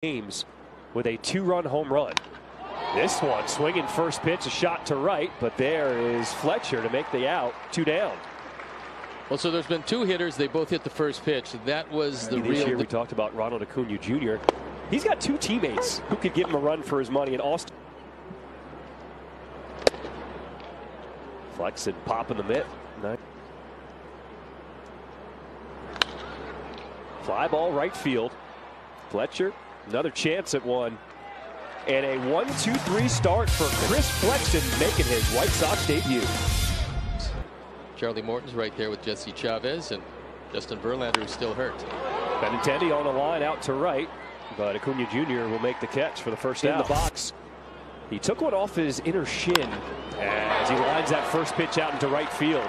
games with a 2-run home run. This one swinging first pitch, a shot to right, but there is Fletcher to make the out. 2 down. Well, so there's been 2 hitters. They both hit the first pitch. That was the this real. Year we talked about Ronald Acuna Jr. He's got 2 teammates who could give him a run for his money in Austin. Flex and pop in the mitt. Fly ball right field. Fletcher, another chance at one. And a 1-2-3 start for Chris Flexen, making his White Sox debut. Charlie Morton's right there with Jesse Chavez, and Justin Verlander is still hurt. Benintendi on the line out to right, but Acuna Jr. will make the catch for the first out. In the box. He took one off his inner shin as he lines that first pitch out into right field.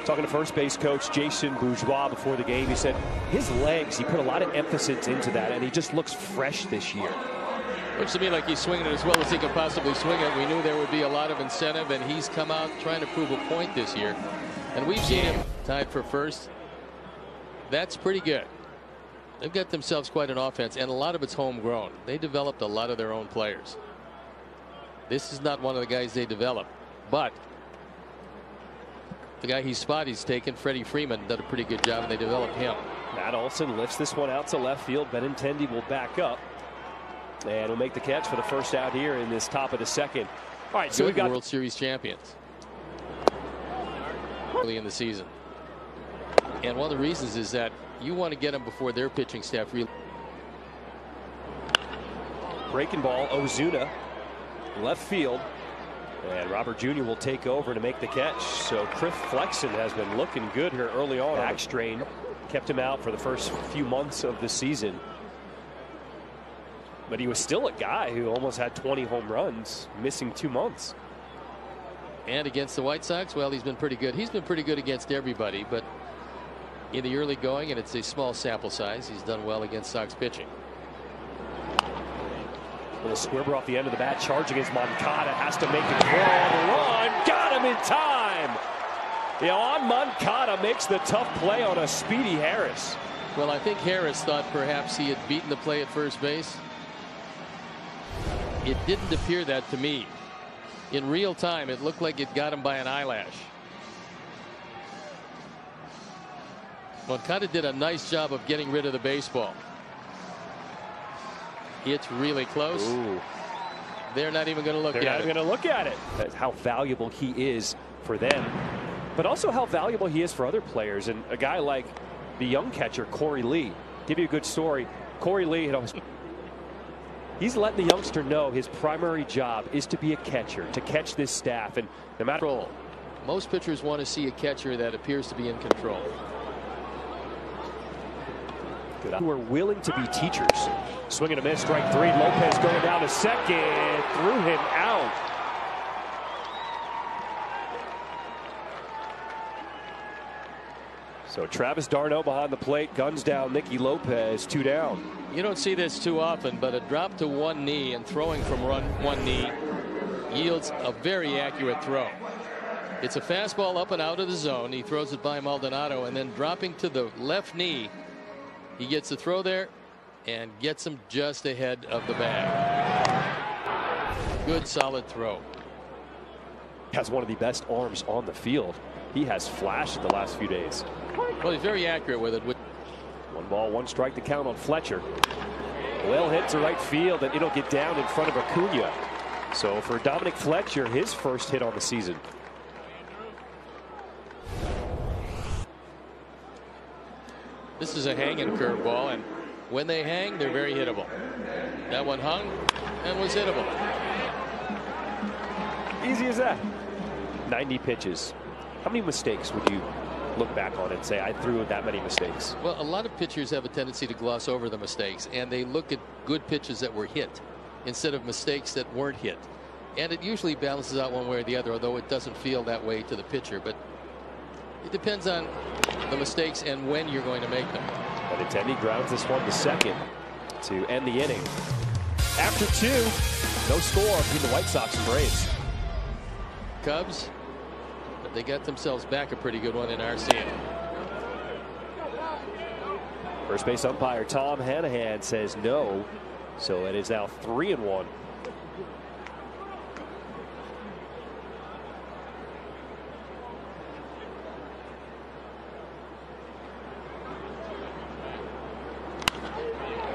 Talking to first base coach Jason Bourgeois before the game, he said his legs, he put a lot of emphasis into that, and he just looks fresh this year. Looks to me like he's swinging it as well as he could possibly swing it. We knew there would be a lot of incentive, and he's come out trying to prove a point this year. And we've seen him tied for first. That's pretty good. They've got themselves quite an offense, and a lot of it's homegrown. They developed a lot of their own players. This is not one of the guys they developed, but the guy he's taken, Freddie Freeman, did a pretty good job, and they developed him. Matt Olson lifts this one out to left field. Benintendi will back up and will make the catch for the first out here in this top of the second. All right, so we've got World Series champions early in the season, and one of the reasons is that you want to get them before their pitching staff really. Breaking ball, Ozuna, left field. And Robert Jr. will take over to make the catch. So Chris Flexen has been looking good here early on. Back strain kept him out for the first few months of the season. But he was still a guy who almost had 20 home runs, missing 2 months. And against the White Sox, well, he's been pretty good. He's been pretty good against everybody, but in the early going, and it's a small sample size, he's done well against Sox pitching. Little squibber off the end of the bat, charging as Moncada has to make the throw on the run. Got him in time. Yoan Moncada makes the tough play on a speedy Harris. Well, I think Harris thought perhaps he had beaten the play at first base. It didn't appear that to me. In real time, it looked like it got him by an eyelash. Moncada did a nice job of getting rid of the baseball. It's really close. Ooh. They're not even going to look at it. They're not even going to look at it. That's how valuable he is for them, but also how valuable he is for other players. And a guy like the young catcher, Corey Lee. Give you a good story. Corey Lee, he's letting the youngster know his primary job is to be a catcher, to catch this staff. And no matter. Most pitchers want to see a catcher that appears to be in control. Who are willing to be teachers. Swinging a miss, strike 3. Lopez going down to second, threw him out. So Travis d'Arnaud behind the plate, guns down Nicky Lopez, 2 down. You don't see this too often, but a drop to one knee and throwing from one knee yields a very accurate throw. It's a fastball up and out of the zone. He throws it by Maldonado, and then dropping to the left knee, he gets the throw there and gets him just ahead of the bag. Good solid throw. Has one of the best arms on the field. He has flashed the last few days. Well, he's very accurate with it. 1 ball, 1 strike to count on Fletcher. Well hit to right field, and it'll get down in front of Acuna. So for Dominic Fletcher, his first hit on the season. This is a hanging curveball, and when they hang, they're very hittable. That one hung and was hittable. Easy as that. 90 pitches. How many mistakes would you look back on and say, I threw that many mistakes? Well, a lot of pitchers have a tendency to gloss over the mistakes, and they look at good pitches that were hit instead of mistakes that weren't hit. And it usually balances out one way or the other, although it doesn't feel that way to the pitcher. But it depends on the mistakes and when you're going to make them. Benintendi grounds this one to second to end the inning. After 2, no score between the White Sox and Braves. Cubs, but they got themselves back a pretty good one in Arcia. First base umpire Tom Hanahan says no, so it is now 3-1.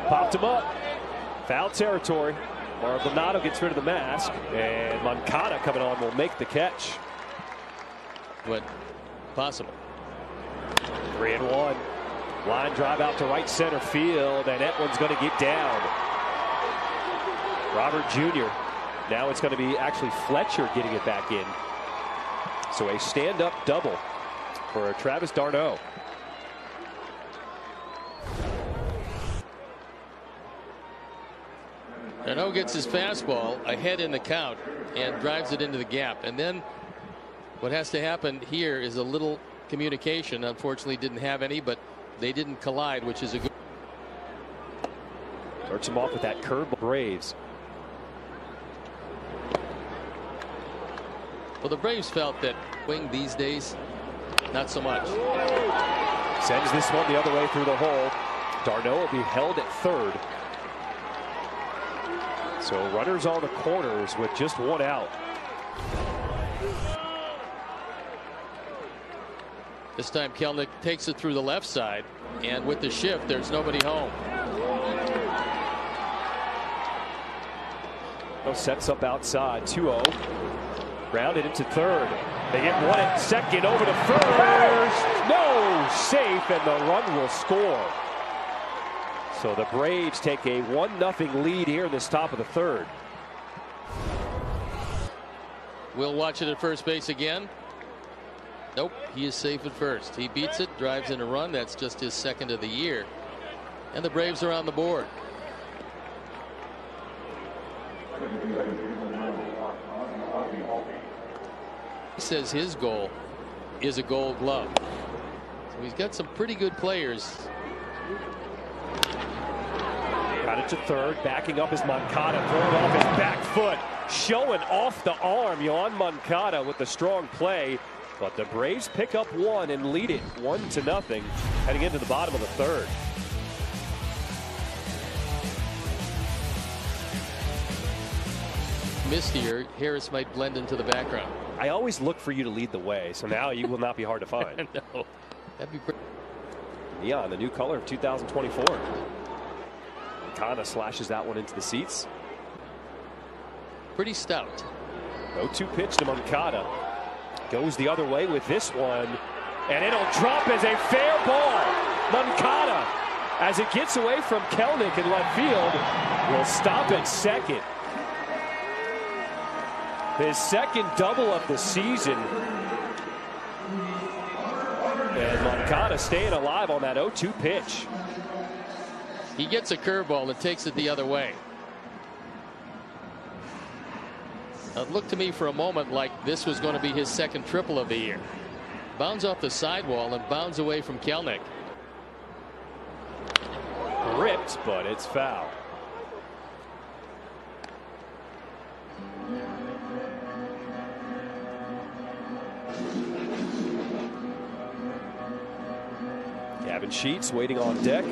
Popped him up. Foul territory. Maldonado gets rid of the mask, and Moncada coming on will make the catch. But possible. 3-1. Line drive out to right center field, and that one's going to get down. Robert Jr. Now it's going to be actually Fletcher getting it back in. So a stand-up double for Travis d'Arnaud. d'Arnaud gets his fastball ahead in the count and drives it into the gap. And then what has to happen here is a little communication. Unfortunately, didn't have any, but they didn't collide, which is a good. Starts him off with that curve. Braves. Well, the Braves felt that wing these days, not so much. Sends this one the other way through the hole. d'Arnaud will be held at third. So runners on the corners with just one out. This time Kelenic takes it through the left side, and with the shift there's nobody home. Sets up outside. 2-0. Grounded into third. They get one at second, over to first. No, safe, and the run will score. So the Braves take a 1-0 lead here in this top of the third. We'll watch it at first base again. Nope, he is safe at first. He beats it, drives in a run. That's just his second of the year. And the Braves are on the board. He says his goal is a Gold Glove. So he's got some pretty good players. Got it to third. Backing up is Moncada. Throwing off his back foot. Showing off the arm. Yoan Moncada with the strong play. But the Braves pick up one and lead it 1-0 heading into the bottom of the third. Mistier, Harris might blend into the background. I always look for you to lead the way, so now you will not be hard to find. No, that'd be pretty. Neon, the new color of 2024. Moncada slashes that one into the seats. Pretty stout. 0-2 pitch to Moncada. Goes the other way with this one, and it'll drop as a fair ball. Moncada, as it gets away from Kelenic in left field, will stop at second. His second double of the season. And Moncada staying alive on that 0-2 pitch. He gets a curveball and takes it the other way. It looked to me for a moment like this was going to be his second triple of the year. Bounds off the sidewall and bounds away from Kelenic. Ripped, but it's foul. Gavin Sheets waiting on deck.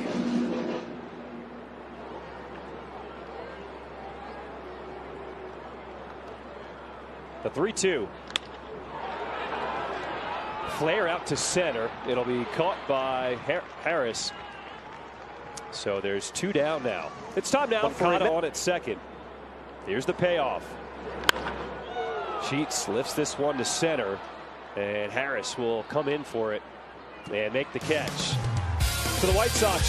The 3-2. Flare out to center. It'll be caught by Harris. So there's two down now. It's time now for Moncada on at second. Here's the payoff. Sheets lifts this one to center, and Harris will come in for it and make the catch. For the White Sox.